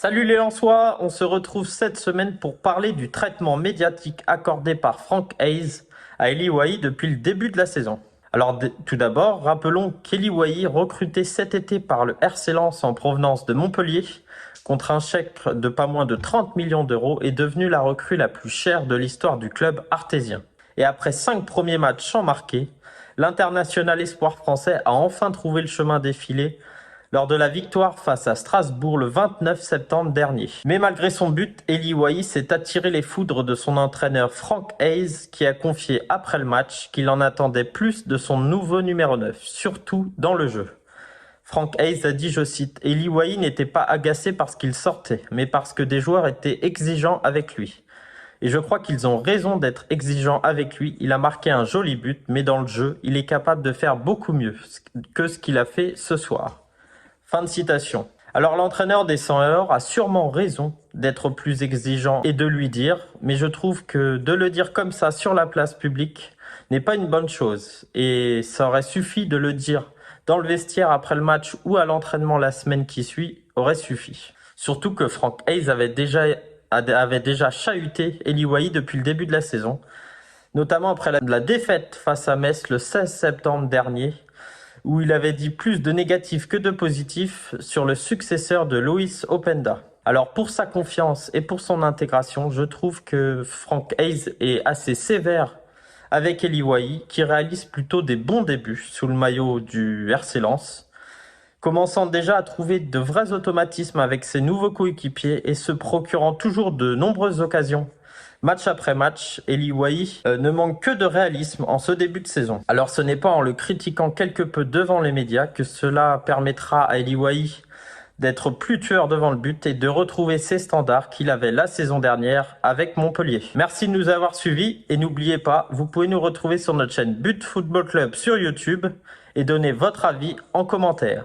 Salut les Lensois, on se retrouve cette semaine pour parler du traitement médiatique accordé par Franck Hayes à Eli Wahi depuis le début de la saison. Alors tout d'abord, rappelons qu'Eli Wahi, recruté cet été par le RC Lens en provenance de Montpellier, contre un chèque de pas moins de 30 millions d'euros, est devenu la recrue la plus chère de l'histoire du club artésien. Et après 5 premiers matchs sans marquer, l'international espoir français a enfin trouvé le chemin défilé lors de la victoire face à Strasbourg le 29 septembre dernier. Mais malgré son but, Eli Wahi s'est attiré les foudres de son entraîneur Franck Hayes, qui a confié après le match qu'il en attendait plus de son nouveau numéro 9, surtout dans le jeu. Franck Hayes a dit, je cite, « Eli Wahi n'était pas agacé parce qu'il sortait, mais parce que des joueurs étaient exigeants avec lui. Et je crois qu'ils ont raison d'être exigeants avec lui. Il a marqué un joli but, mais dans le jeu, il est capable de faire beaucoup mieux que ce qu'il a fait ce soir. » Fin de citation. Alors l'entraîneur des 100 heures a sûrement raison d'être plus exigeant et de lui dire, mais je trouve que de le dire comme ça sur la place publique n'est pas une bonne chose. Et ça aurait suffi de le dire dans le vestiaire après le match ou à l'entraînement la semaine qui suit, aurait suffi. Surtout que Franck Hayes avait déjà chahuté Eli Wahi depuis le début de la saison, notamment après la défaite face à Metz le 16 septembre dernier, où il avait dit plus de négatifs que de positifs sur le successeur de Loïs Openda. Alors pour sa confiance et pour son intégration, je trouve que Franck Hayes est assez sévère avec Eli Wahi, qui réalise plutôt des bons débuts sous le maillot du RC Lens, commençant déjà à trouver de vrais automatismes avec ses nouveaux coéquipiers et se procurant toujours de nombreuses occasions. Match après match, Eli Wahi ne manque que de réalisme en ce début de saison. Alors ce n'est pas en le critiquant quelque peu devant les médias que cela permettra à Eli Wahi d'être plus tueur devant le but et de retrouver ses standards qu'il avait la saison dernière avec Montpellier. Merci de nous avoir suivis et n'oubliez pas, vous pouvez nous retrouver sur notre chaîne But Football Club sur YouTube et donner votre avis en commentaire.